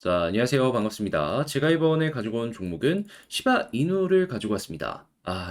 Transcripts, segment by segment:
자, 안녕하세요. 반갑습니다. 제가 이번에 가지고 온 종목은 시바 이누를 가지고 왔습니다.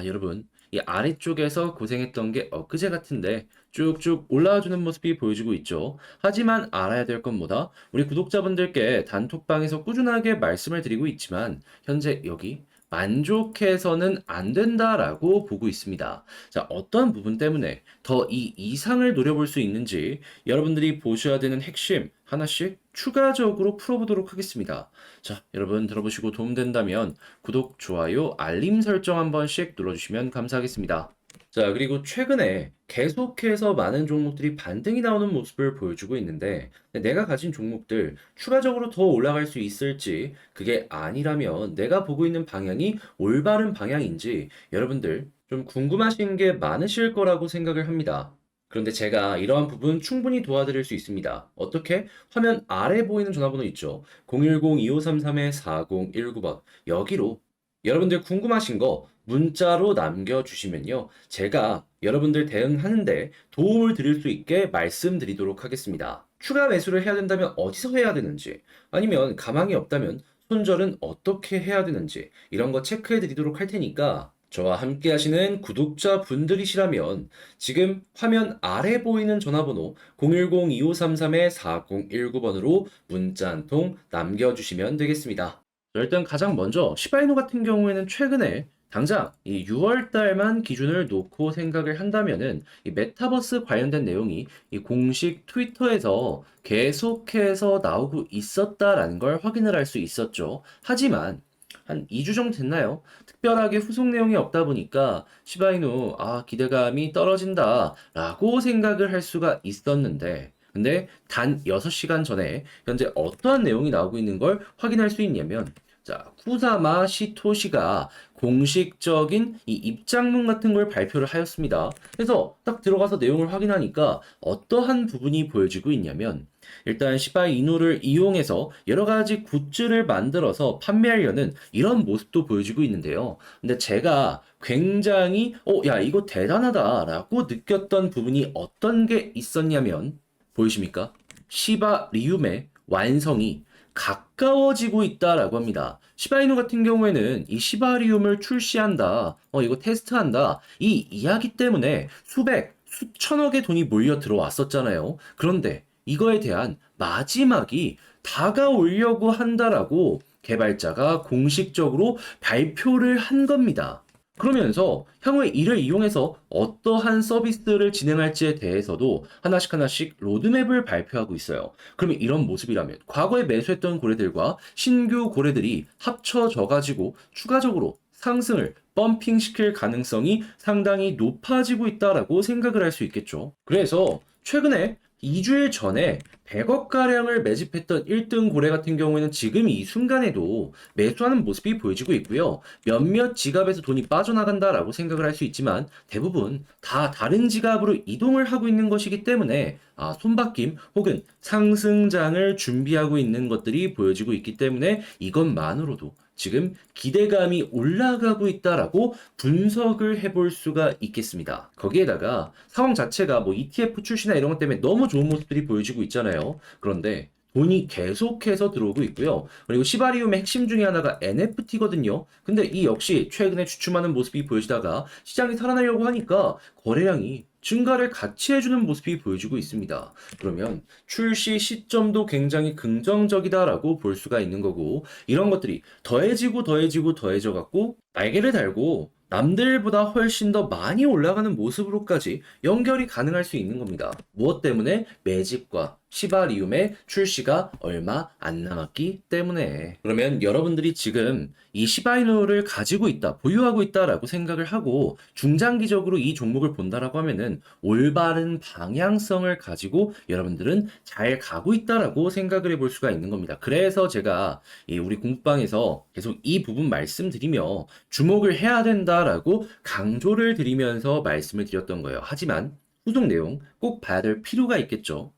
여러분, 이 아래쪽에서 고생했던 게 엊그제 같은데 쭉쭉 올라와주는 모습이 보여지고 있죠. 하지만 알아야 될 건 뭐다? 우리 구독자분들께 단톡방에서 꾸준하게 말씀을 드리고 있지만 현재 여기 만족해서는 안 된다라고 보고 있습니다. 자, 어떤 부분 때문에 더 이 이상을 노려볼 수 있는지 여러분들이 보셔야 되는 핵심 하나씩 추가적으로 풀어보도록 하겠습니다. 자, 여러분 들어보시고 도움된다면 구독, 좋아요, 알림 설정 한 번씩 눌러주시면 감사하겠습니다. 자, 그리고 최근에 계속해서 많은 종목들이 반등이 나오는 모습을 보여주고 있는데 내가 가진 종목들 추가적으로 더 올라갈 수 있을지 그게 아니라면 내가 보고 있는 방향이 올바른 방향인지 여러분들 좀 궁금하신 게 많으실 거라고 생각을 합니다. 그런데 제가 이러한 부분 충분히 도와드릴 수 있습니다. 어떻게? 화면 아래 보이는 전화번호 있죠? 010-2533-4019번. 여기로 여러분들 궁금하신 거 문자로 남겨주시면요. 제가 여러분들 대응하는데 도움을 드릴 수 있게 말씀드리도록 하겠습니다. 추가 매수를 해야 된다면 어디서 해야 되는지, 아니면 가망이 없다면 손절은 어떻게 해야 되는지, 이런 거 체크해 드리도록 할 테니까 저와 함께 하시는 구독자 분들이시라면 지금 화면 아래 보이는 전화번호 010-2533-4019번으로 문자 한 통 남겨주시면 되겠습니다. 일단 가장 먼저 시바이누 같은 경우에는 최근에 당장 이 6월 달만 기준을 놓고 생각을 한다면은 이 메타버스 관련된 내용이 이 공식 트위터에서 계속해서 나오고 있었다라는 걸 확인을 할 수 있었죠. 하지만 한 2주 정도 됐나요? 특별하게 후속 내용이 없다 보니까 시바이누 기대감이 떨어진다라고 생각을 할 수가 있었는데 근데 단 6시간 전에 현재 어떠한 내용이 나오고 있는 걸 확인할 수 있냐면 자, 쿠사마 시토시가 공식적인 이 입장문 같은 걸 발표를 하였습니다. 그래서 딱 들어가서 내용을 확인하니까 어떠한 부분이 보여지고 있냐면 일단 시바이누를 이용해서 여러 가지 굿즈를 만들어서 판매하려는 이런 모습도 보여지고 있는데요. 근데 제가 굉장히 야, 이거 대단하다라고 느꼈던 부분이 어떤 게 있었냐면 보이십니까? 시바 리움의 완성이 가까워지고 있다라고 합니다. 시바이누 같은 경우에는 이 시바리움을 출시한다, 이거 테스트한다, 이 이야기 때문에 수백, 수천억의 돈이 몰려 들어왔었잖아요. 그런데 이거에 대한 마지막이 다가오려고 한다라고 개발자가 공식적으로 발표를 한 겁니다. 그러면서 향후에 이를 이용해서 어떠한 서비스를 진행할지에 대해서도 하나씩 하나씩 로드맵을 발표하고 있어요. 그러면 이런 모습이라면 과거에 매수했던 고래들과 신규 고래들이 합쳐져 가지고 추가적으로 상승을 펌핑시킬 가능성이 상당히 높아지고 있다라고 생각을 할 수 있겠죠. 그래서 최근에 2주일 전에 100억가량을 매집했던 1등 고래 같은 경우에는 지금 이 순간에도 매수하는 모습이 보여지고 있고요. 몇몇 지갑에서 돈이 빠져나간다라고 생각을 할 수 있지만 대부분 다 다른 지갑으로 이동을 하고 있는 것이기 때문에 손바뀜 혹은 상승장을 준비하고 있는 것들이 보여지고 있기 때문에 이것만으로도 지금 기대감이 올라가고 있다라고 분석을 해볼 수가 있겠습니다. 거기에다가 상황 자체가 뭐 ETF 출시나 이런 것 때문에 너무 좋은 모습들이 보여지고 있잖아요. 그런데 돈이 계속해서 들어오고 있고요. 그리고 시바리움의 핵심 중에 하나가 NFT거든요. 근데 이 역시 최근에 주춤하는 모습이 보여지다가 시장이 살아나려고 하니까 거래량이 증가를 같이 해주는 모습이 보여지고 있습니다. 그러면 출시 시점도 굉장히 긍정적이다라고 볼 수가 있는 거고 이런 것들이 더해지고 더해지고 더해져 갖고 날개를 달고 남들보다 훨씬 더 많이 올라가는 모습으로까지 연결이 가능할 수 있는 겁니다. 무엇 때문에? 매집과 시바리움의 출시가 얼마 안 남았기 때문에. 그러면 여러분들이 지금 이 시바이누를 가지고 있다, 보유하고 있다라고 생각을 하고 중장기적으로 이 종목을 본다라고 하면은 올바른 방향성을 가지고 여러분들은 잘 가고 있다라고 생각을 해볼 수가 있는 겁니다. 그래서 제가 우리 공부방에서 계속 이 부분 말씀드리며 주목을 해야 된다라고 강조를 드리면서 말씀을 드렸던 거예요. 하지만 후속 내용 꼭 봐야 될 필요가 있겠죠.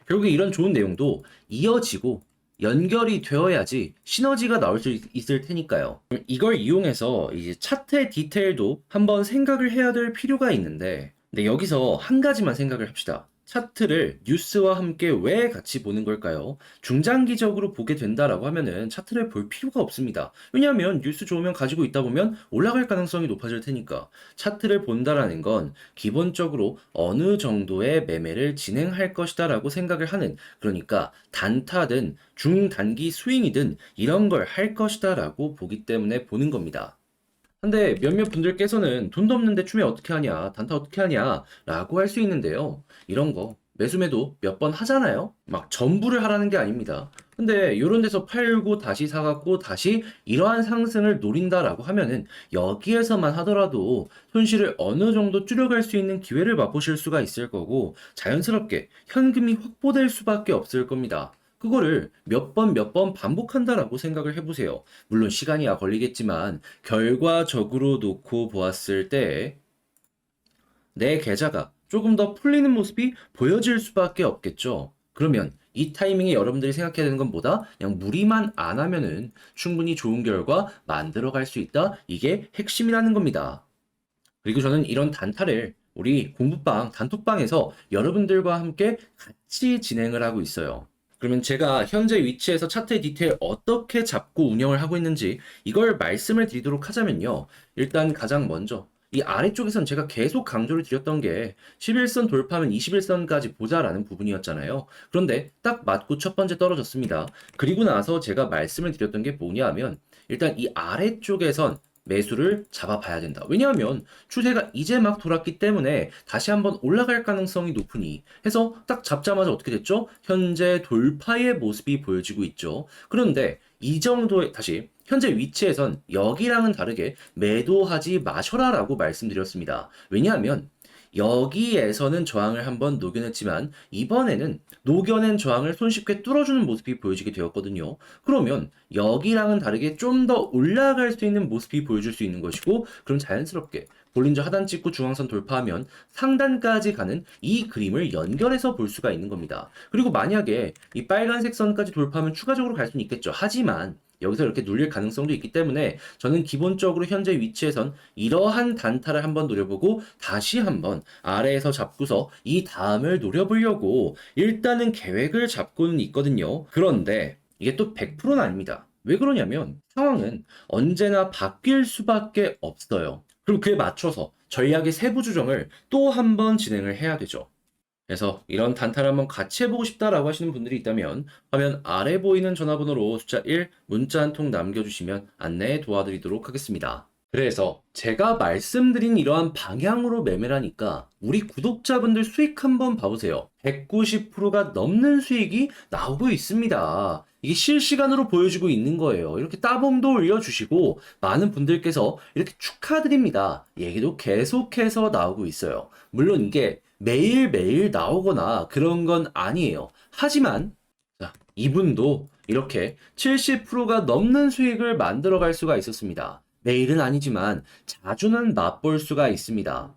결국에 이런 좋은 내용도 이어지고 연결이 되어야지 시너지가 나올 수 있을 테니까요. 이걸 이용해서 이제 차트의 디테일도 한번 생각을 해야 될 필요가 있는데, 근데 여기서 한 가지만 생각을 합시다. 차트를 뉴스와 함께 왜 같이 보는 걸까요? 중장기적으로 보게 된다라고 하면은 차트를 볼 필요가 없습니다. 왜냐하면 뉴스 좋으면 가지고 있다 보면 올라갈 가능성이 높아질 테니까. 차트를 본다라는 건 기본적으로 어느 정도의 매매를 진행할 것이다라고 생각을 하는, 그러니까 단타든 중단기 스윙이든 이런 걸 할 것이다라고 보기 때문에 보는 겁니다. 근데 몇몇 분들께서는 돈도 없는데 추매 어떻게 하냐, 단타 어떻게 하냐, 라고 할 수 있는데요. 이런 거 매수매도 몇 번 하잖아요? 막 전부를 하라는 게 아닙니다. 근데 이런 데서 팔고 다시 사갖고 다시 이러한 상승을 노린다라고 하면은 여기에서만 하더라도 손실을 어느 정도 줄여갈 수 있는 기회를 맛보실 수가 있을 거고 자연스럽게 현금이 확보될 수밖에 없을 겁니다. 그거를 몇 번 반복한다라고 생각을 해보세요. 물론 시간이야 걸리겠지만 결과적으로 놓고 보았을 때 내 계좌가 조금 더 풀리는 모습이 보여질 수밖에 없겠죠. 그러면 이 타이밍에 여러분들이 생각해야 되는 건 뭐다? 그냥 무리만 안 하면은 충분히 좋은 결과 만들어 갈 수 있다. 이게 핵심이라는 겁니다. 그리고 저는 이런 단타를 우리 공부방, 단톡방에서 여러분들과 함께 같이 진행을 하고 있어요. 그러면 제가 현재 위치에서 차트의 디테일 어떻게 잡고 운영을 하고 있는지 이걸 말씀을 드리도록 하자면요. 일단 가장 먼저 이 아래쪽에선 제가 계속 강조를 드렸던 게 11선 돌파하면 21선까지 보자라는 부분이었잖아요. 그런데 딱 맞고 첫 번째 떨어졌습니다. 그리고 나서 제가 말씀을 드렸던 게 뭐냐 하면 일단 이 아래쪽에선 매수를 잡아봐야 된다. 왜냐하면 추세가 이제 막 돌았기 때문에 다시 한번 올라갈 가능성이 높으니 해서 딱 잡자마자 어떻게 됐죠? 현재 돌파의 모습이 보여지고 있죠. 그런데 이 정도의 다시 현재 위치에선 여기랑은 다르게 매도하지 마셔라라고 말씀드렸습니다. 왜냐하면 여기에서는 저항을 한번 녹여냈지만 이번에는 녹여낸 저항을 손쉽게 뚫어주는 모습이 보여지게 되었거든요. 그러면 여기랑은 다르게 좀 더 올라갈 수 있는 모습이 보여줄 수 있는 것이고 그럼 자연스럽게 볼린저 하단 찍고 중앙선 돌파하면 상단까지 가는 이 그림을 연결해서 볼 수가 있는 겁니다. 그리고 만약에 이 빨간색 선까지 돌파하면 추가적으로 갈 수는 있겠죠. 하지만 여기서 이렇게 눌릴 가능성도 있기 때문에 저는 기본적으로 현재 위치에선 이러한 단타를 한번 노려보고 다시 한번 아래에서 잡고서 이 다음을 노려보려고 일단은 계획을 잡고는 있거든요. 그런데 이게 또 100%는 아닙니다. 왜 그러냐면 상황은 언제나 바뀔 수밖에 없어요. 그리고 그에 맞춰서 전략의 세부 조정을 또 한번 진행을 해야 되죠. 그래서 이런 단타를 한번 같이 해보고 싶다라고 하시는 분들이 있다면 화면 아래 보이는 전화번호로 숫자 1 문자 한 통 남겨주시면 안내 도와드리도록 하겠습니다. 그래서 제가 말씀드린 이러한 방향으로 매매라니까 우리 구독자분들 수익 한번 봐보세요. 190%가 넘는 수익이 나오고 있습니다. 이게 실시간으로 보여주고 있는 거예요. 이렇게 따봉도 올려주시고 많은 분들께서 이렇게 축하드립니다. 얘기도 계속해서 나오고 있어요. 물론 이게 매일매일 나오거나 그런 건 아니에요. 하지만 자, 이분도 이렇게 70%가 넘는 수익을 만들어 갈 수가 있었습니다. 매일은 아니지만 자주는 맛볼 수가 있습니다.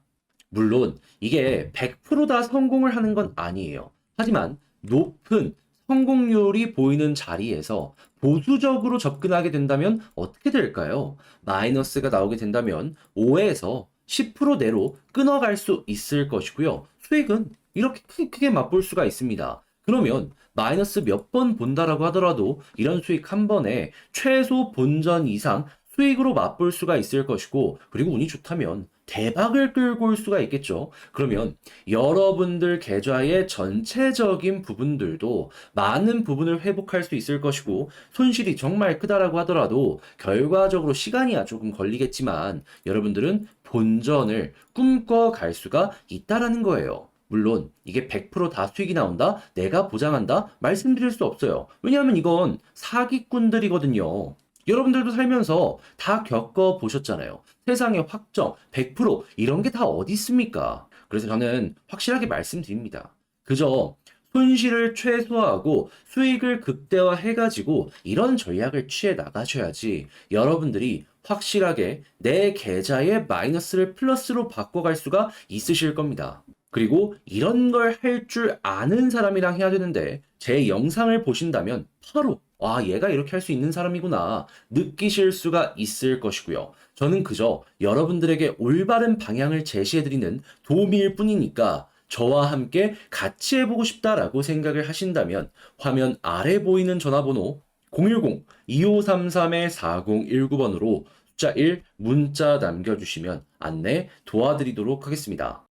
물론 이게 100%다 성공을 하는 건 아니에요. 하지만 높은 성공률이 보이는 자리에서 보수적으로 접근하게 된다면 어떻게 될까요? 마이너스가 나오게 된다면 5에서 10% 내로 끊어갈 수 있을 것이고요. 수익은 이렇게 크게 맛볼 수가 있습니다. 그러면 마이너스 몇 번 본다라고 하더라도 이런 수익 한 번에 최소 본전 이상 수익으로 맛볼 수가 있을 것이고 그리고 운이 좋다면 대박을 끌고 올 수가 있겠죠. 그러면 여러분들 계좌의 전체적인 부분들도 많은 부분을 회복할 수 있을 것이고 손실이 정말 크다라고 하더라도 결과적으로 시간이야 조금 걸리겠지만 여러분들은 본전을 꿈꿔갈 수가 있다라는 거예요. 물론 이게 100%다 수익이 나온다? 내가 보장한다? 말씀드릴 수 없어요. 왜냐하면 이건 사기꾼들이거든요. 여러분들도 살면서 다 겪어보셨잖아요. 세상에 확정, 100% 이런 게 다 어디 있습니까? 그래서 저는 확실하게 말씀드립니다. 그저 손실을 최소화하고 수익을 극대화해가지고 이런 전략을 취해 나가셔야지 여러분들이 확실하게 내 계좌의 마이너스를 플러스로 바꿔갈 수가 있으실 겁니다. 그리고 이런 걸 할 줄 아는 사람이랑 해야 되는데 제 영상을 보신다면 바로 얘가 이렇게 할 수 있는 사람이구나 느끼실 수가 있을 것이고요. 저는 그저 여러분들에게 올바른 방향을 제시해드리는 도움일 뿐이니까 저와 함께 같이 해보고 싶다라고 생각을 하신다면 화면 아래 보이는 전화번호 010-2533-4019번으로 숫자 1 문자 남겨주시면 안내 도와드리도록 하겠습니다.